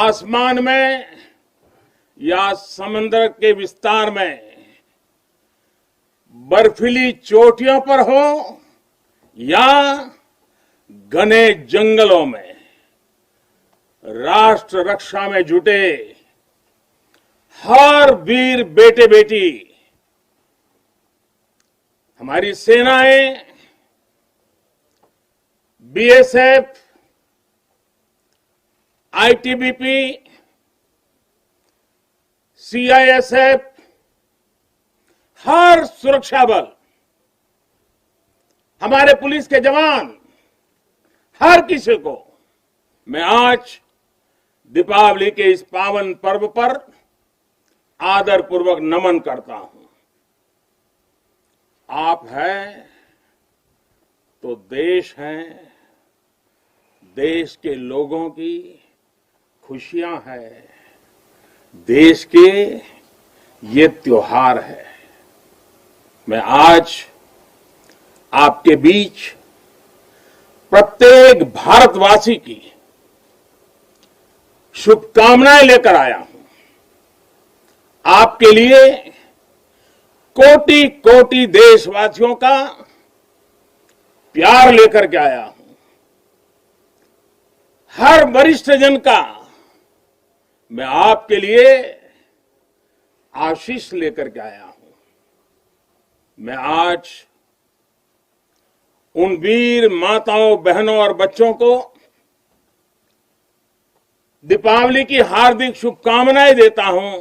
आसमान में या समंदर के विस्तार में, बर्फीली चोटियों पर हो या घने जंगलों में, राष्ट्र रक्षा में जुटे हर वीर बेटे बेटी, हमारी सेनाएं, बीएसएफ, आईटीबीपी, सीआईएसएफ, हर सुरक्षा बल, हमारे पुलिस के जवान, हर किसी को मैं आज दीपावली के इस पावन पर्व पर आदरपूर्वक नमन करता हूं। आप हैं तो देश है, देश के लोगों की खुशियां है, देश के ये त्योहार है। मैं आज आपके बीच प्रत्येक भारतवासी की शुभकामनाएं लेकर आया हूं। आपके लिए कोटि कोटि देशवासियों का प्यार लेकर के आया हूं। हर वरिष्ठ जन का मैं आपके लिए आशीष लेकर के आया हूं। मैं आज उन वीर माताओं, बहनों और बच्चों को दीपावली की हार्दिक शुभकामनाएं देता हूं,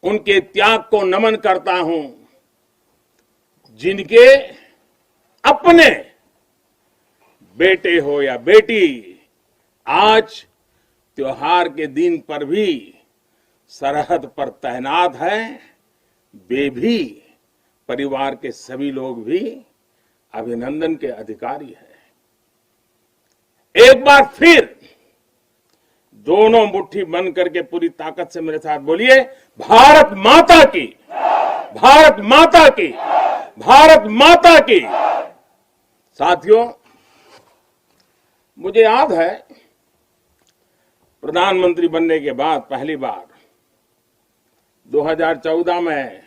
उनके त्याग को नमन करता हूं, जिनके अपने बेटे हो या बेटी आज त्योहार के दिन पर भी सरहद पर तैनात हैं। वे भी, परिवार के सभी लोग भी अभिनंदन के अधिकारी हैं। एक बार फिर दोनों मुट्ठी बंद करके पूरी ताकत से मेरे साथ बोलिए, भारत माता की, भारत माता की, भारत माता की। साथियों, मुझे याद है प्रधानमंत्री बनने के बाद पहली बार 2014 में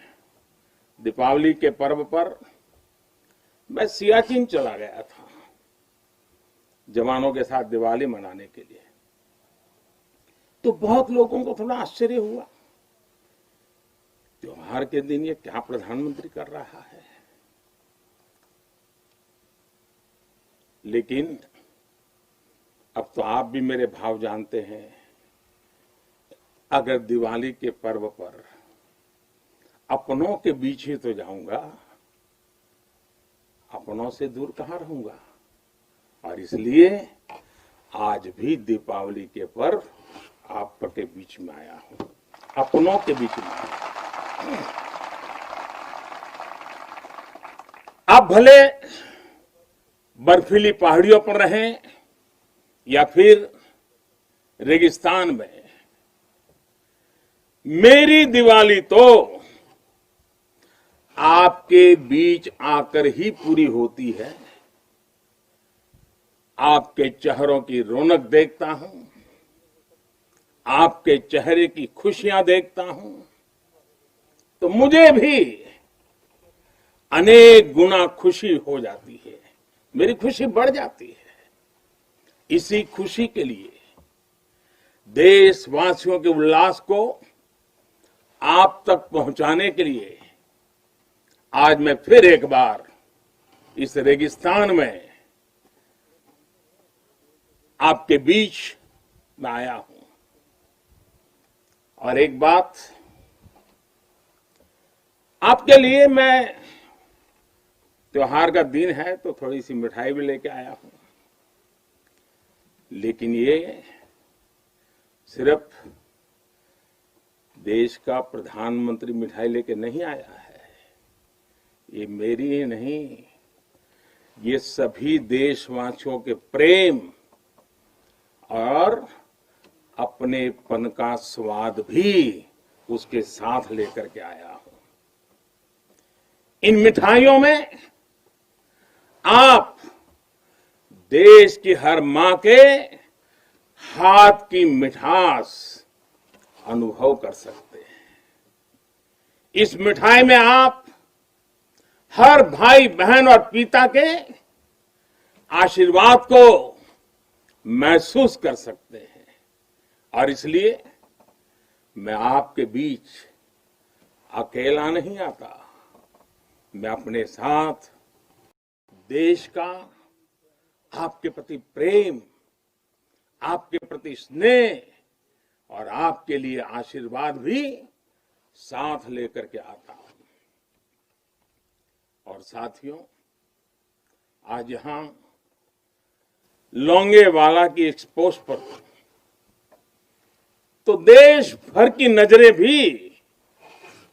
दीपावली के पर्व पर मैं सियाचिन चला गया था जवानों के साथ दिवाली मनाने के लिए। तो बहुत लोगों को थोड़ा आश्चर्य हुआ, त्योहार के दिन ये क्या प्रधानमंत्री कर रहा है। लेकिन अब तो आप भी मेरे भाव जानते हैं। अगर दिवाली के पर्व पर अपनों के बीच ही तो जाऊंगा, अपनों से दूर कहां रहूंगा। और इसलिए आज भी दीपावली के पर्व आपके बीच में आया हूं, अपनों के बीच में आया हूं। आप भले बर्फीली पहाड़ियों पर रहें या फिर रेगिस्तान में, मेरी दिवाली तो आपके बीच आकर ही पूरी होती है। आपके चेहरों की रौनक देखता हूं, आपके चेहरे की खुशियां देखता हूं, तो मुझे भी अनेक गुना खुशी हो जाती है, मेरी खुशी बढ़ जाती है। इसी खुशी के लिए, देशवासियों के उल्लास को आप तक पहुंचाने के लिए आज मैं फिर एक बार इस रेगिस्तान में आपके बीच में आया हूं। और एक बात आपके लिए, मैं त्योहार का दिन है तो थोड़ी सी मिठाई भी लेके आया हूं। लेकिन ये सिर्फ देश का प्रधानमंत्री मिठाई लेके नहीं आया है। ये मेरी ही नहीं, ये सभी देशवासियों के प्रेम और अपनेपन का स्वाद भी उसके साथ लेकर के आया हूं। इन मिठाइयों में आप देश की हर मां के हाथ की मिठास अनुभव कर सकते हैं। इस मिठाई में आप हर भाई बहन और पिता के आशीर्वाद को महसूस कर सकते हैं और इसलिए मैं आपके बीच अकेला नहीं आता। मैं अपने साथ देश का आपके प्रति प्रेम, आपके प्रति स्नेह और आपके लिए आशीर्वाद भी साथ लेकर के आता हूं। और साथियों, आज यहां लोंगेवाला की एक्सपोज पर तो देश भर की नजरें भी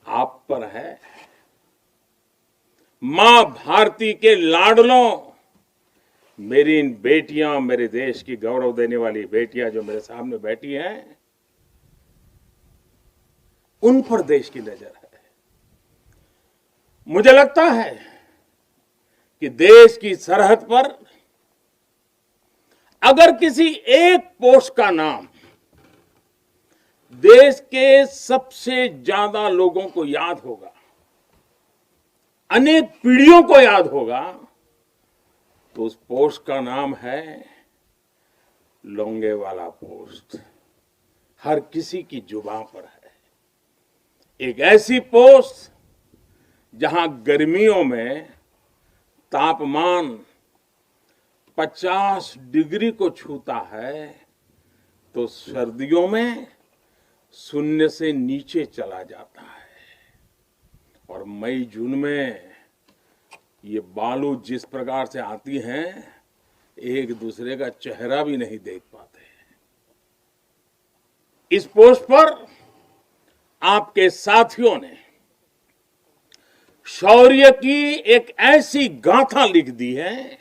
आप पर है। मां भारती के लाडलों, मेरी इन बेटियां, मेरे देश की गौरव देने वाली बेटियां जो मेरे सामने बैठी हैं, उन पर देश की नजर है। मुझे लगता है कि देश की सरहद पर अगर किसी एक पोस्ट का नाम देश के सबसे ज्यादा लोगों को याद होगा, अनेक पीढ़ियों को याद होगा, तो उस पोस्ट का नाम है लोंगेवाला पोस्ट। हर किसी की जुबान पर है। एक ऐसी पोस्ट जहां गर्मियों में तापमान 50 डिग्री को छूता है, तो सर्दियों में शून्य से नीचे चला जाता है। और मई जून में ये बालू जिस प्रकार से आती हैं, एक दूसरे का चेहरा भी नहीं देख पाते। इस पोस्ट पर आपके साथियों ने शौर्य की एक ऐसी गाथा लिख दी है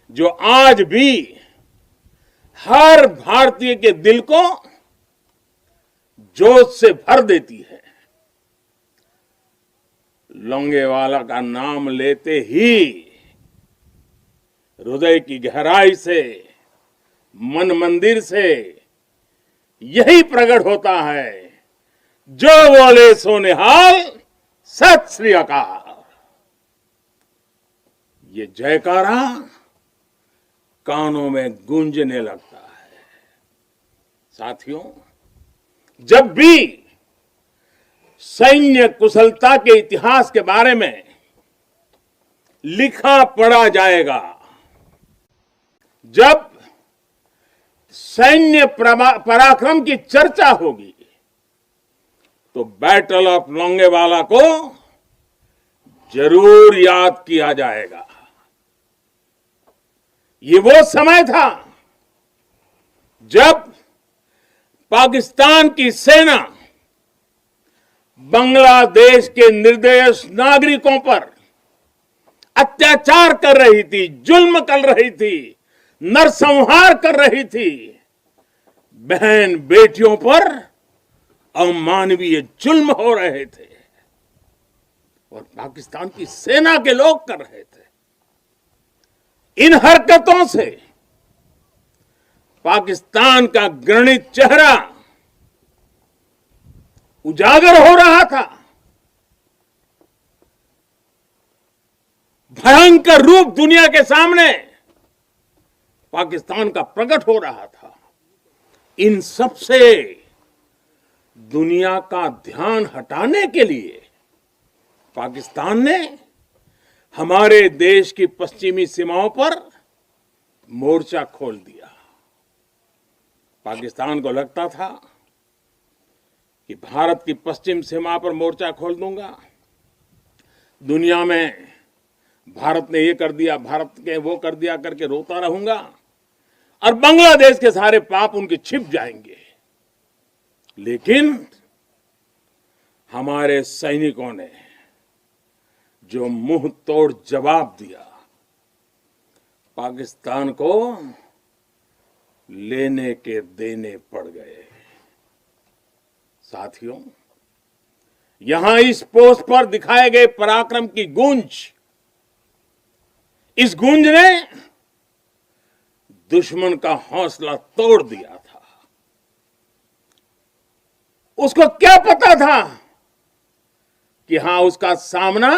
जो आज भी हर भारतीय के दिल को जोश से भर देती है। लोंगेवाला का नाम लेते ही हृदय की गहराई से, मन मंदिर से यही प्रकट होता है, जो बोले सो निहाल, सत श्री अकाल। ये जयकारा कानों में गूंजने लगता है। साथियों, जब भी सैन्य कुशलता के इतिहास के बारे में लिखा पढ़ा जाएगा, जब सैन्य पराक्रम की चर्चा होगी, तो बैटल ऑफ लोंगेवाला को जरूर याद किया जाएगा। ये वो समय था जब पाकिस्तान की सेना बांग्लादेश के निर्दोष नागरिकों पर अत्याचार कर रही थी, जुल्म कर रही थी, नरसंहार कर रही थी। बहन बेटियों पर अमानवीय जुल्म हो रहे थे और पाकिस्तान की सेना के लोग कर रहे थे। इन हरकतों से पाकिस्तान का घृणित चेहरा उजागर हो रहा था, भयंकर रूप दुनिया के सामने पाकिस्तान का प्रकट हो रहा था। इन सब से दुनिया का ध्यान हटाने के लिए पाकिस्तान ने हमारे देश की पश्चिमी सीमाओं पर मोर्चा खोल दिया। पाकिस्तान को लगता था कि भारत की पश्चिम सीमा पर मोर्चा खोल दूंगा, दुनिया में भारत ने ये कर दिया, भारत के वो कर दिया करके रोता रहूंगा और बांग्लादेश के सारे पाप उनके छिप जाएंगे। लेकिन हमारे सैनिकों ने जो मुंह तोड़ जवाब दिया, पाकिस्तान को लेने के देने पड़ गए। साथियों, यहां इस पोस्ट पर दिखाए गए पराक्रम की गूंज, इस गूंज ने दुश्मन का हौसला तोड़ दिया था। उसको क्या पता था कि हां, उसका सामना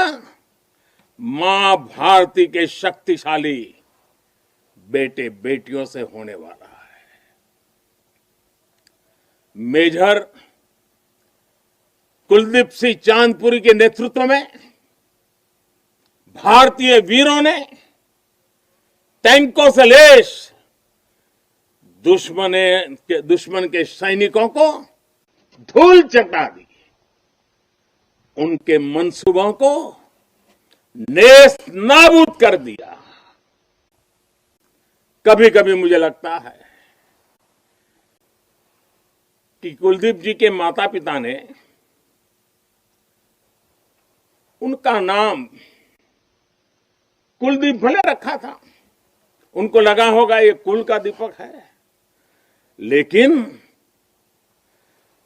मां भारती के शक्तिशाली बेटे बेटियों से होने वाला है। मेजर कुलदीप सिंह चांदपुरी के नेतृत्व में भारतीय वीरों ने टैंकों से लैस दुश्मन के सैनिकों को धूल चटा दी। उनके मंसूबों को नेस्त नाबूद कर दिया। कभी कभी मुझे लगता है कि कुलदीप जी के माता पिता ने उनका नाम कुलदीप भले रखा था, उनको लगा होगा ये कुल का दीपक है, लेकिन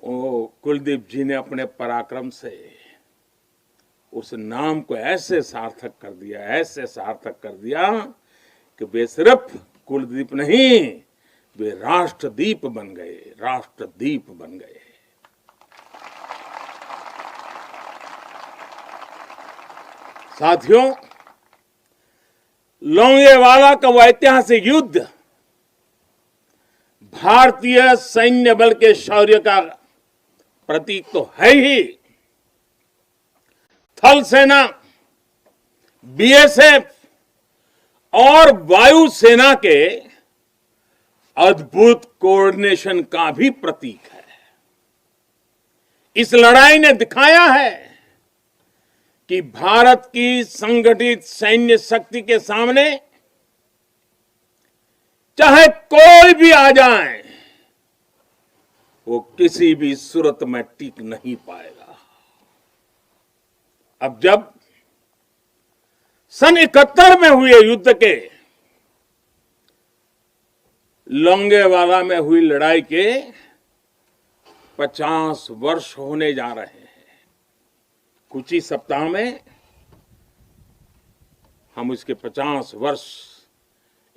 वो कुलदीप जी ने अपने पराक्रम से उस नाम को ऐसे सार्थक कर दिया कि वे सिर्फ कुलदीप नहीं, वे राष्ट्रदीप बन गए। साथियों, लोंगेवाला का वो ऐतिहासिक युद्ध भारतीय सैन्य बल के शौर्य का प्रतीक तो है ही। थल सेना, बीएसएफ और वायुसेना के अद्भुत कोऑर्डिनेशन का भी प्रतीक है। इस लड़ाई ने दिखाया है कि भारत की संगठित सैन्य शक्ति के सामने चाहे कोई भी आ जाए, वो किसी भी सूरत में टिक नहीं पाएगा। अब जब सन 71 में हुए युद्ध के लोंगेवाला में हुई लड़ाई के 50 वर्ष होने जा रहे हैं। कुछ ही सप्ताह में हम इसके 50 वर्ष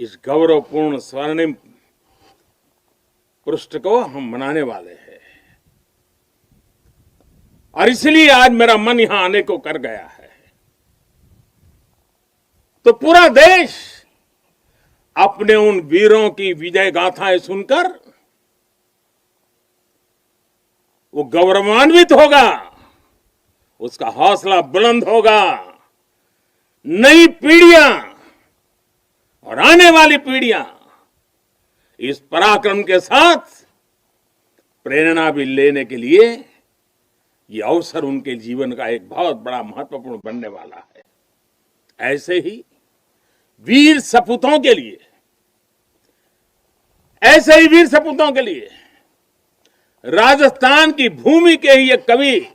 इस गौरवपूर्ण स्वर्णिम पृष्ठ को हम मनाने वाले हैं। और इसलिए आज मेरा मन यहां आने को कर गया है। तो पूरा देश अपने उन वीरों की विजय गाथाएं सुनकर वो गौरवान्वित होगा, उसका हौसला बुलंद होगा। नई पीढ़ियां और आने वाली पीढ़ियां इस पराक्रम के साथ प्रेरणा भी लेने के लिए ये अवसर उनके जीवन का एक बहुत बड़ा महत्वपूर्ण बनने वाला है। ऐसे ही वीर सपूतों के लिए राजस्थान की भूमि के ही एक कवि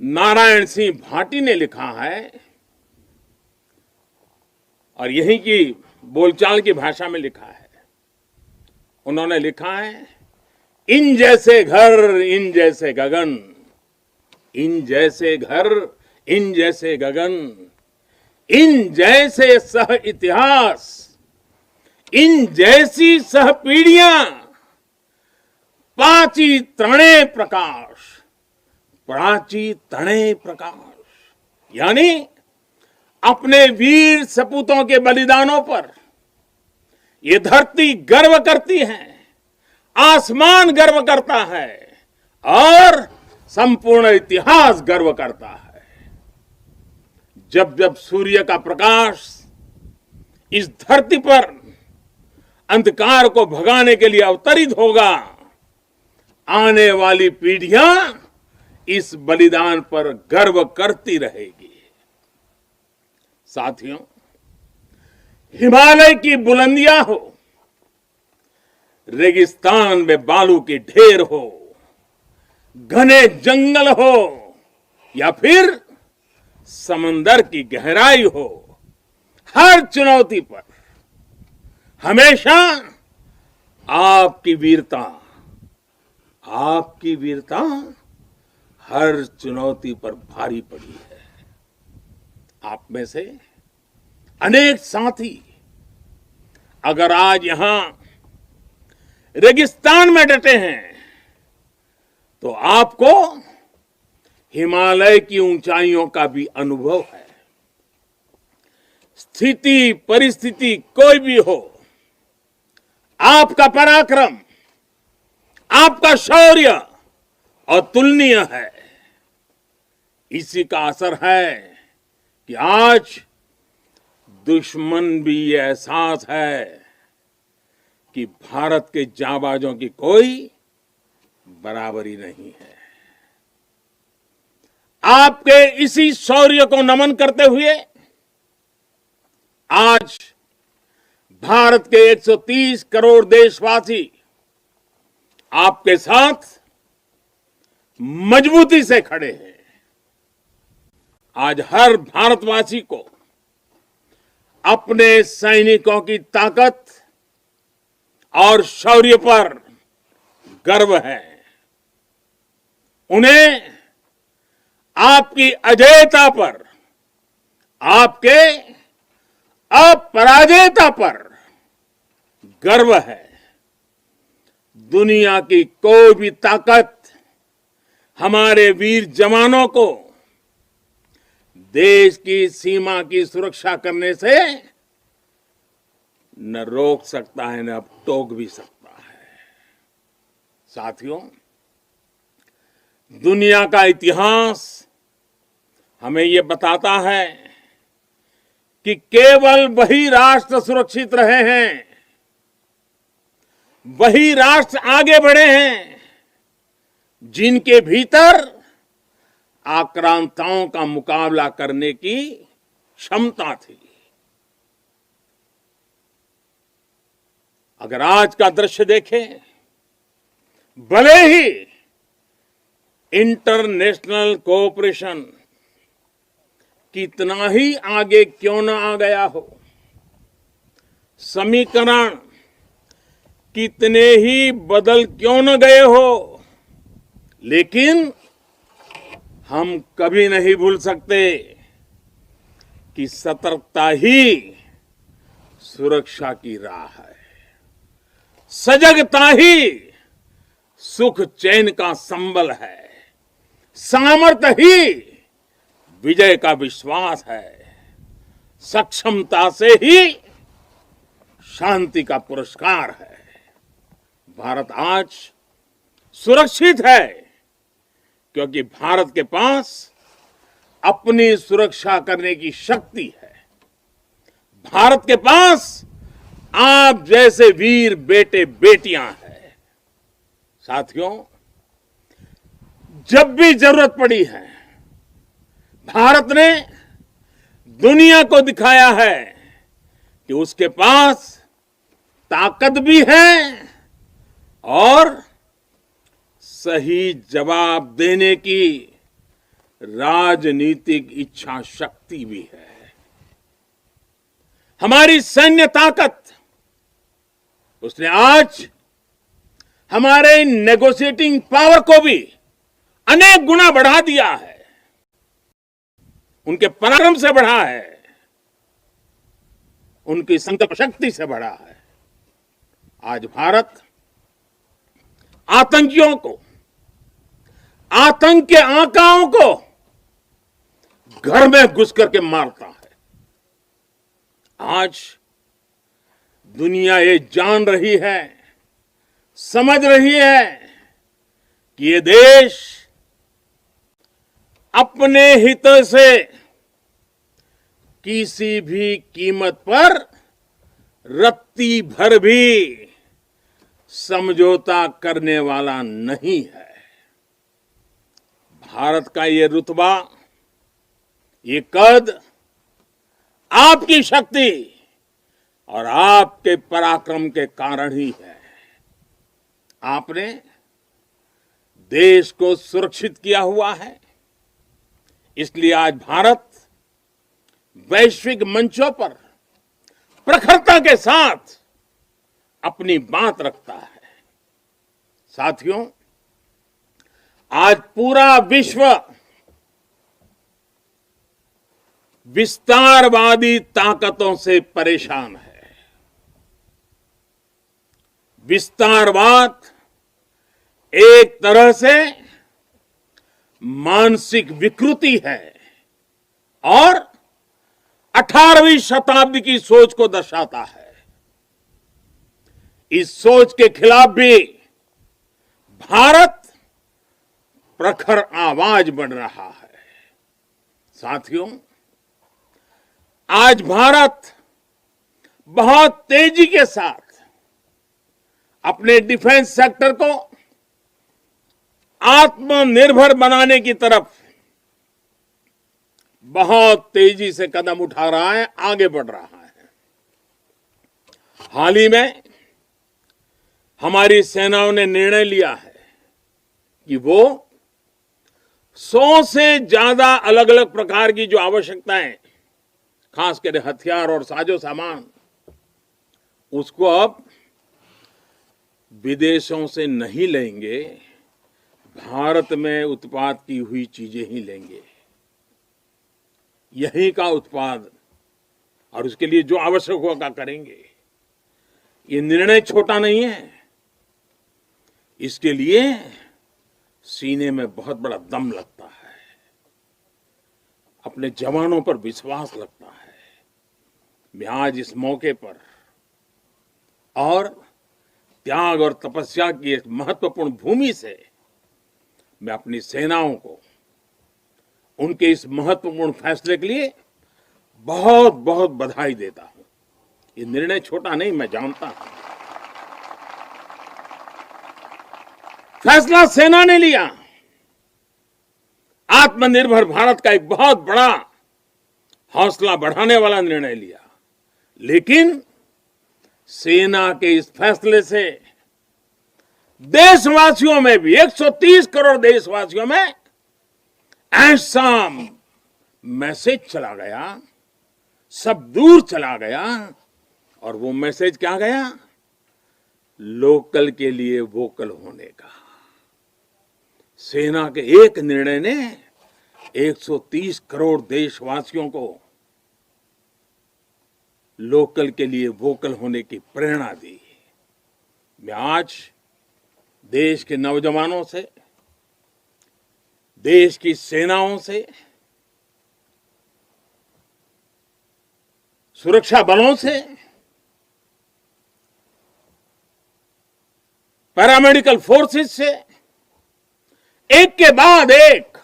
नारायण सिंह भाटी ने लिखा है, और यहीं की बोलचाल की भाषा में लिखा है। उन्होंने लिखा है, इन जैसे घर इन जैसे गगन, इन जैसे घर इन जैसे गगन, इन जैसे सह इतिहास, इन जैसी सह पीढ़ियां, पाची तणे प्रकाश, प्राची तणे प्रकाश। यानी अपने वीर सपूतों के बलिदानों पर ये धरती गर्व करती है, आसमान गर्व करता है और संपूर्ण इतिहास गर्व करता है। जब जब सूर्य का प्रकाश इस धरती पर अंधकार को भगाने के लिए अवतरित होगा, आने वाली पीढ़ियां इस बलिदान पर गर्व करती रहेगी। साथियों, हिमालय की बुलंदियां हो, रेगिस्तान में बालू के ढेर हो, घने जंगल हो या फिर समंदर की गहराई हो, हर चुनौती पर हमेशा आपकी वीरता हर चुनौती पर भारी पड़ी है। आप में से अनेक साथी अगर आज यहां रेगिस्तान में डटे हैं तो आपको हिमालय की ऊंचाइयों का भी अनुभव है। स्थिति परिस्थिति कोई भी हो, आपका पराक्रम, आपका शौर्य अतुलनीय है। इसी का असर है कि आज दुश्मन भी ये एहसास है कि भारत के जांबाजों की कोई बराबरी नहीं है। आपके इसी शौर्य को नमन करते हुए आज भारत के 130 करोड़ देशवासी आपके साथ मजबूती से खड़े हैं। आज हर भारतवासी को अपने सैनिकों की ताकत और शौर्य पर गर्व है। उन्हें आपकी अजेयता पर, आपके अपराजेयता पर गर्व है। दुनिया की कोई भी ताकत हमारे वीर जवानों को देश की सीमा की सुरक्षा करने से न रोक सकता है, न टोक भी सकता है। साथियों, दुनिया का इतिहास हमें ये बताता है कि केवल वही राष्ट्र सुरक्षित रहे हैं, वही राष्ट्र आगे बढ़े हैं जिनके भीतर आक्रांताओं का मुकाबला करने की क्षमता थी। अगर आज का दृश्य देखें, भले ही इंटरनेशनल कोऑपरेशन कितना ही आगे क्यों न आ गया हो, समीकरण कितने ही बदल क्यों न गए हो, लेकिन हम कभी नहीं भूल सकते कि सतर्कता ही सुरक्षा की राह है। सजगता ही सुख चैन का संबल है। सामर्थ्य ही विजय का विश्वास है। सक्षमता से ही शांति का पुरस्कार है। भारत आज सुरक्षित है क्योंकि भारत के पास अपनी सुरक्षा करने की शक्ति है। भारत के पास आप जैसे वीर बेटे बेटियां हैं। साथियों, जब भी जरूरत पड़ी है, भारत ने दुनिया को दिखाया है कि उसके पास ताकत भी है और सही जवाब देने की राजनीतिक इच्छा शक्ति भी है। हमारी सैन्य ताकत, उसने आज हमारे नेगोशिएटिंग पावर को भी अनेक गुना बढ़ा दिया है। उनके पराक्रम से बढ़ा है, उनकी संकल्प शक्ति से बढ़ा है। आज भारत आतंकियों को, आतंक के आकाओं को घर में घुस करके मारता है। आज दुनिया ये जान रही है, समझ रही है कि ये देश अपने हित से किसी भी कीमत पर रत्ती भर भी समझौता करने वाला नहीं है। भारत का ये रुतबा, ये कद आपकी शक्ति और आपके पराक्रम के कारण ही है। आपने देश को सुरक्षित किया हुआ है, इसलिए आज भारत वैश्विक मंचों पर प्रखरता के साथ अपनी बात रखता है। साथियों, आज पूरा विश्व विस्तारवादी ताकतों से परेशान है। विस्तारवाद एक तरह से मानसिक विकृति है और 18वीं शताब्दी की सोच को दर्शाता है। इस सोच के खिलाफ भी भारत प्रखर आवाज बन रहा है। साथियों, आज भारत बहुत तेजी के साथ अपने डिफेंस सेक्टर को आत्मनिर्भर बनाने की तरफ बहुत तेजी से कदम उठा रहा है, आगे बढ़ रहा है। हाल ही में हमारी सेनाओं ने निर्णय लिया है कि वो 100 से ज्यादा अलग अलग प्रकार की जो आवश्यकताएं, खासकर हथियार और साजो सामान, उसको अब विदेशों से नहीं लेंगे, भारत में उत्पाद की हुई चीजें ही लेंगे। यहीं का उत्पाद और उसके लिए जो आवश्यक होगा करेंगे। ये निर्णय छोटा नहीं है। इसके लिए सीने में बहुत बड़ा दम लगता है, अपने जवानों पर विश्वास लगता है। मैं आज इस मौके पर और त्याग और तपस्या की एक महत्वपूर्ण भूमि से मैं अपनी सेनाओं को उनके इस महत्वपूर्ण फैसले के लिए बहुत बहुत बधाई देता हूं। ये निर्णय छोटा नहीं, मैं जानता हूं। फैसला सेना ने लिया, आत्मनिर्भर भारत का एक बहुत बड़ा हौसला बढ़ाने वाला निर्णय लिया। लेकिन सेना के इस फैसले से देशवासियों में भी, 130 करोड़ देशवासियों में ऐसा मैसेज चला गया, सब दूर चला गया। और वो मैसेज क्या गया? लोकल के लिए वोकल होने का। सेना के एक निर्णय ने 130 करोड़ देशवासियों को लोकल के लिए वोकल होने की प्रेरणा दी। मैं आज देश के नौजवानों से, देश की सेनाओं से, सुरक्षा बलों से, पैरामेडिकल फोर्सेस से एक के बाद एक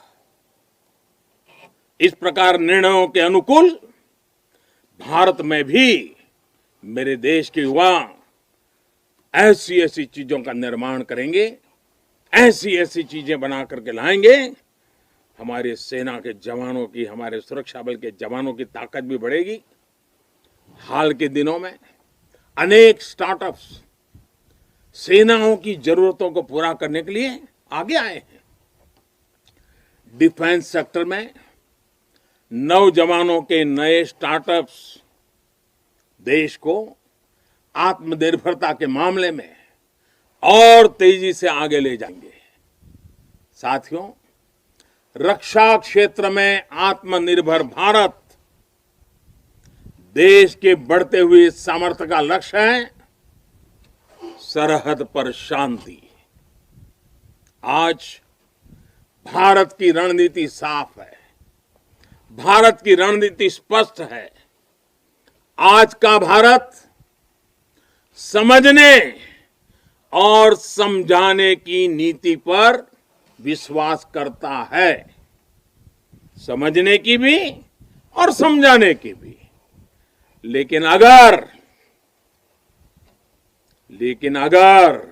इस प्रकार निर्णयों के अनुकूल भारत में भी मेरे देश के युवा ऐसी ऐसी चीजों का निर्माण करेंगे, ऐसी ऐसी चीजें बना करके लाएंगे। हमारे सेना के जवानों की, हमारे सुरक्षा बल के जवानों की ताकत भी बढ़ेगी। हाल के दिनों में अनेक स्टार्टअप्स सेनाओं की जरूरतों को पूरा करने के लिए आगे आए हैं। डिफेंस सेक्टर में नौजवानों के नए स्टार्टअप्स देश को आत्मनिर्भरता के मामले में और तेजी से आगे ले जाएंगे। साथियों, रक्षा क्षेत्र में आत्मनिर्भर भारत देश के बढ़ते हुए सामर्थ्य का लक्ष्य है। सरहद पर शांति। आज भारत की रणनीति साफ है, भारत की रणनीति स्पष्ट है। आज का भारत समझने और समझाने की नीति पर विश्वास करता है, समझने की भी और समझाने की भी। लेकिन अगर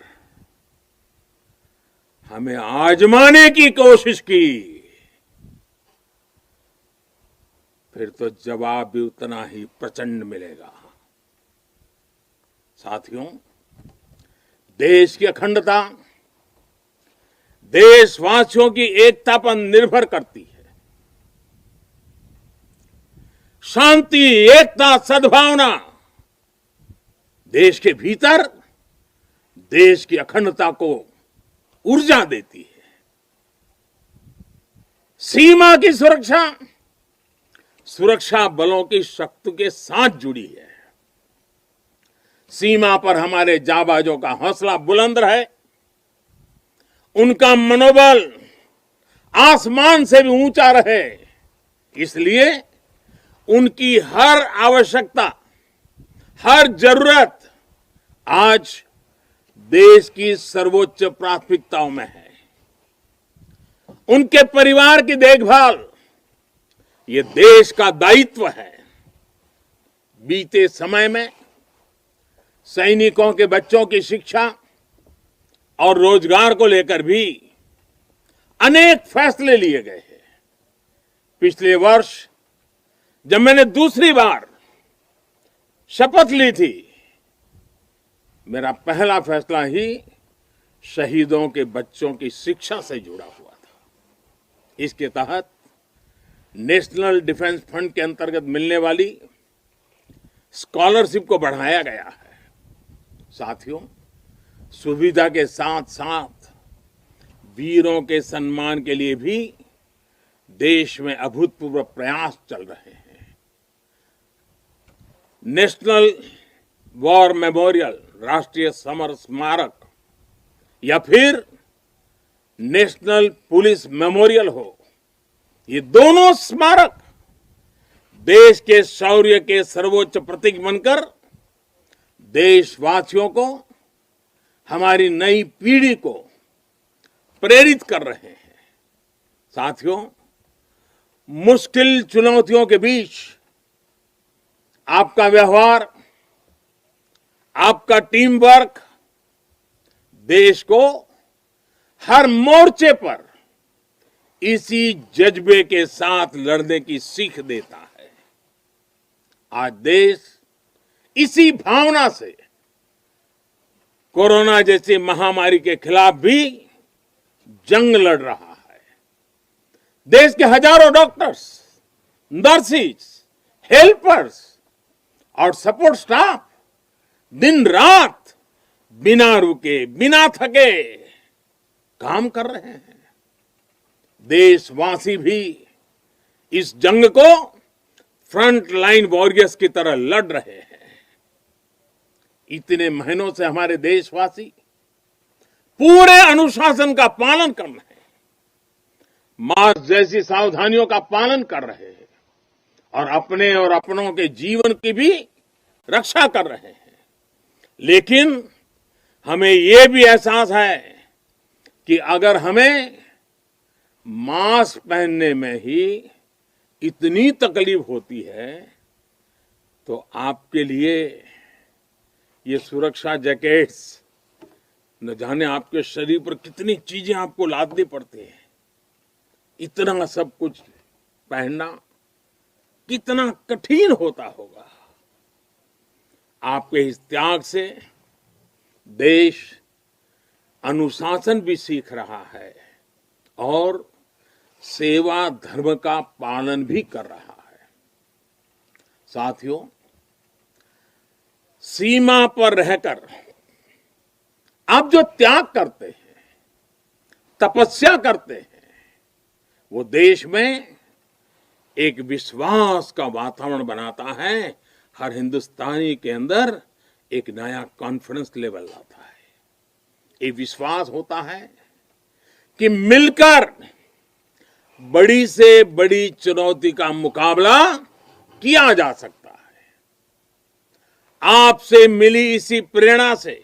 हमें आजमाने की कोशिश की, फिर तो जवाब भी उतना ही प्रचंड मिलेगा। साथियों, देश की अखंडता देशवासियों की एकता पर निर्भर करती है। शांति, एकता, सद्भावना देश के भीतर देश की अखंडता को ऊर्जा देती है। सीमा की सुरक्षा सुरक्षा बलों की शक्ति के साथ जुड़ी है। सीमा पर हमारे जाबाजों का हौसला बुलंद रहे, उनका मनोबल आसमान से भी ऊंचा रहे, इसलिए उनकी हर आवश्यकता, हर जरूरत आज देश की सर्वोच्च प्राथमिकताओं में है। उनके परिवार की देखभाल ये देश का दायित्व है। बीते समय में सैनिकों के बच्चों की शिक्षा और रोजगार को लेकर भी अनेक फैसले लिए गए हैं। पिछले वर्ष जब मैंने दूसरी बार शपथ ली थी, मेरा पहला फैसला ही शहीदों के बच्चों की शिक्षा से जुड़ा हुआ था। इसके तहत नेशनल डिफेंस फंड के अंतर्गत मिलने वाली स्कॉलरशिप को बढ़ाया गया है। साथियों, सुविधा के साथ साथ वीरों के सम्मान के लिए भी देश में अभूतपूर्व प्रयास चल रहे हैं। नेशनल वॉर मेमोरियल, राष्ट्रीय समर स्मारक, या फिर नेशनल पुलिस मेमोरियल हो, ये दोनों स्मारक देश के शौर्य के सर्वोच्च प्रतीक बनकर देशवासियों को, हमारी नई पीढ़ी को प्रेरित कर रहे हैं। साथियों, मुश्किल चुनौतियों के बीच आपका व्यवहार, आपका टीम वर्क देश को हर मोर्चे पर इसी जज्बे के साथ लड़ने की सीख देता है। आज देश इसी भावना से कोरोना जैसी महामारी के खिलाफ भी जंग लड़ रहा है। देश के हजारों डॉक्टर्स, नर्सिस, हेल्पर्स और सपोर्ट स्टाफ दिन रात बिना रुके, बिना थके काम कर रहे हैं। देशवासी भी इस जंग को फ्रंट लाइन वॉरियर्स की तरह लड़ रहे हैं। इतने महीनों से हमारे देशवासी पूरे अनुशासन का पालन कर रहे हैं, मास्क जैसी सावधानियों का पालन कर रहे हैं और अपने और अपनों के जीवन की भी रक्षा कर रहे हैं। लेकिन हमें यह भी एहसास है कि अगर हमें मास्क पहनने में ही इतनी तकलीफ होती है, तो आपके लिए ये सुरक्षा जैकेट्स, न जाने आपके शरीर पर कितनी चीजें आपको लादनी पड़ती हैं। इतना सब कुछ पहनना कितना कठिन होता होगा। आपके इस त्याग से देश अनुशासन भी सीख रहा है और सेवा धर्म का पालन भी कर रहा है। साथियों, सीमा पर रहकर आप जो त्याग करते हैं, तपस्या करते हैं, वो देश में एक विश्वास का वातावरण बनाता है। हर हिंदुस्तानी के अंदर एक नया कॉन्फिडेंस लेवल लाता है। ये विश्वास होता है कि मिलकर बड़ी से बड़ी चुनौती का मुकाबला किया जा सकता है। आपसे मिली इसी प्रेरणा से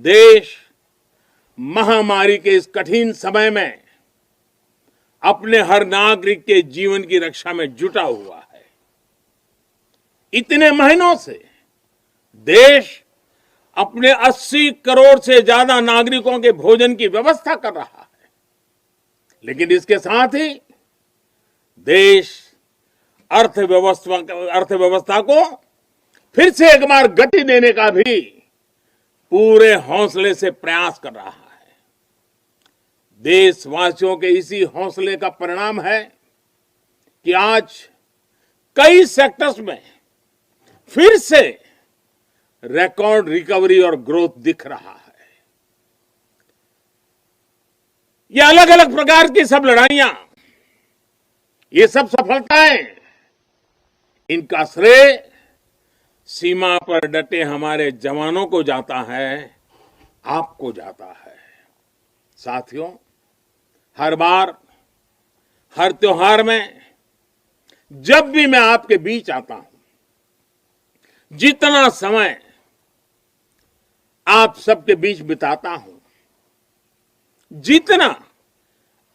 देश महामारी के इस कठिन समय में अपने हर नागरिक के जीवन की रक्षा में जुटा हुआ है। इतने महीनों से देश अपने 80 करोड़ से ज्यादा नागरिकों के भोजन की व्यवस्था कर रहा है, लेकिन इसके साथ ही देश अर्थव्यवस्था को फिर से एक बार गति देने का भी पूरे हौसले से प्रयास कर रहा है। देशवासियों के इसी हौसले का परिणाम है कि आज कई सेक्टर्स में फिर से रिकॉर्ड रिकवरी और ग्रोथ दिख रहा है। ये अलग अलग प्रकार की सब लड़ाइयां, ये सब सफलताएं, इनका श्रेय सीमा पर डटे हमारे जवानों को जाता है, आपको जाता है। साथियों, हर बार, हर त्योहार में जब भी मैं आपके बीच आता हूं, जितना समय आप सबके बीच बिताता हूं, जितना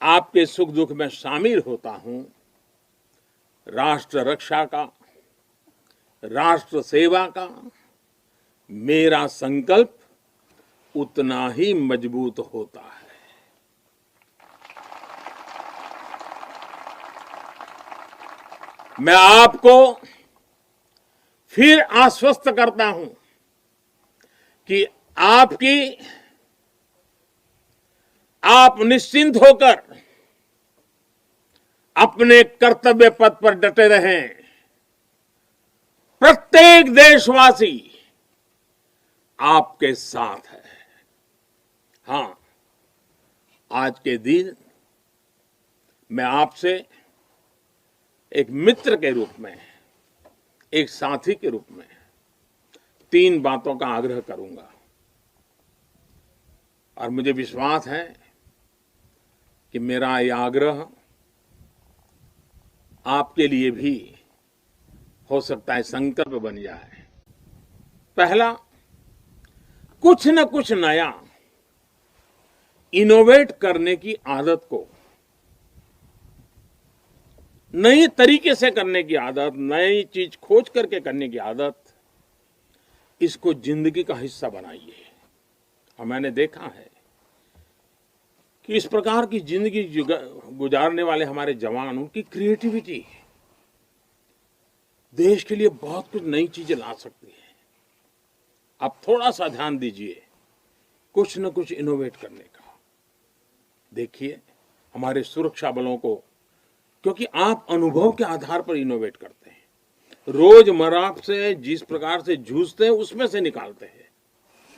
आपके सुख दुख में शामिल होता हूं, राष्ट्र रक्षा का, राष्ट्र सेवा का मेरा संकल्प उतना ही मजबूत होता है। मैं आपको फिर आश्वस्त करता हूं कि आप निश्चिंत होकर अपने कर्तव्य पथ पर डटे रहें। प्रत्येक देशवासी आपके साथ है। हां, आज के दिन मैं आपसे एक मित्र के रूप में, एक साथी के रूप में 3 बातों का आग्रह करूंगा और मुझे विश्वास है कि मेरा यह आग्रह आपके लिए भी हो सकता है संकल्प बन जाए। पहला, कुछ न कुछ नया इनोवेट करने की आदत को, नई तरीके से करने की आदत, नई चीज खोज करके करने की आदत, इसको जिंदगी का हिस्सा बनाइए। और मैंने देखा है कि इस प्रकार की जिंदगी गुजारने वाले हमारे जवान, उनकी क्रिएटिविटी देश के लिए बहुत कुछ नई चीजें ला सकती है। आप थोड़ा सा ध्यान दीजिए कुछ न कुछ इनोवेट करने का। देखिए हमारे सुरक्षा बलों को, क्योंकि आप अनुभव के आधार पर इनोवेट करते हैं, रोजमर्रा से जिस प्रकार से जूझते हैं उसमें से निकालते हैं,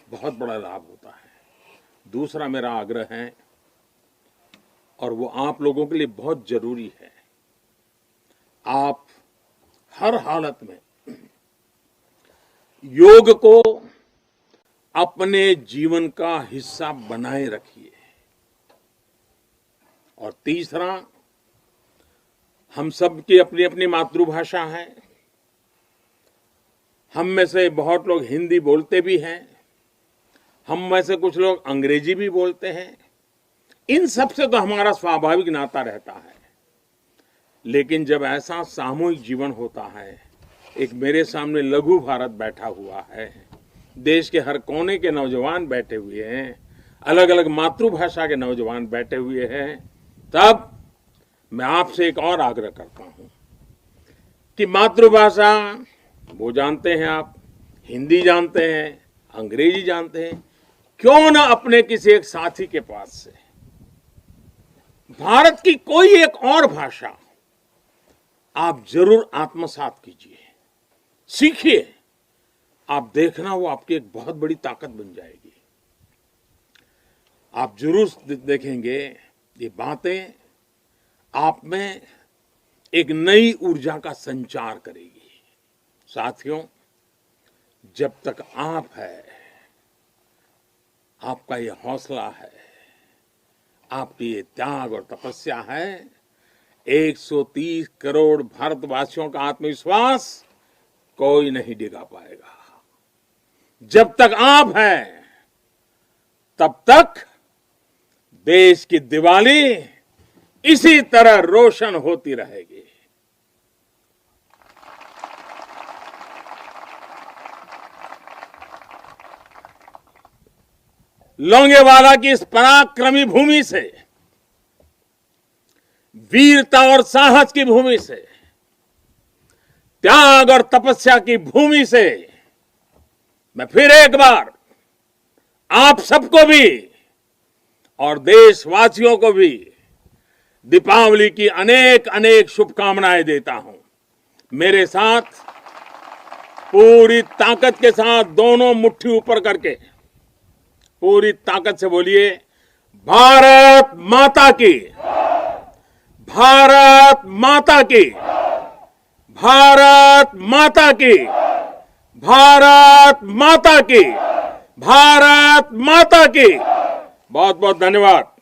बहुत बड़ा लाभ होता है। दूसरा मेरा आग्रह है, और वो आप लोगों के लिए बहुत जरूरी है, आप हर हालत में योग को अपने जीवन का हिस्सा बनाए रखिए। और तीसरा, हम सब की अपनी अपनी मातृभाषा है। हम में से बहुत लोग हिंदी बोलते भी हैं, हम में से कुछ लोग अंग्रेजी भी बोलते हैं। इन सब से तो हमारा स्वाभाविक नाता रहता है। लेकिन जब ऐसा सामूहिक जीवन होता है, एक मेरे सामने लघु भारत बैठा हुआ है, देश के हर कोने के नौजवान बैठे हुए हैं, अलग अलग मातृभाषा के नौजवान बैठे हुए हैं, तब मैं आपसे एक और आग्रह करता हूं कि मातृभाषा वो जानते हैं आप, हिंदी जानते हैं, अंग्रेजी जानते हैं, क्यों ना अपने किसी एक साथी के पास से भारत की कोई एक और भाषा आप जरूर आत्मसात कीजिए, सीखिए। आप देखना वो आपकी एक बहुत बड़ी ताकत बन जाएगी। आप जरूर देखेंगे ये बातें आप में एक नई ऊर्जा का संचार करेगी। साथियों, जब तक आप है, आपका ये हौसला है, आपकी ये त्याग और तपस्या है, 130 करोड़ भारतवासियों का आत्मविश्वास कोई नहीं डिगा पाएगा। जब तक आप हैं, तब तक देश की दिवाली इसी तरह रोशन होती रहेगी। लोंगेवाला की इस पराक्रमी भूमि से, वीरता और साहस की भूमि से, त्याग और तपस्या की भूमि से मैं फिर एक बार आप सबको भी और देशवासियों को भी दीपावली की अनेक अनेक शुभकामनाएं देता हूं। मेरे साथ पूरी ताकत के साथ दोनों मुट्ठी ऊपर करके पूरी ताकत से बोलिए, भारत माता की, भारत माता की, भारत माता की, भारत माता की, भारत माता की। बहुत बहुत धन्यवाद।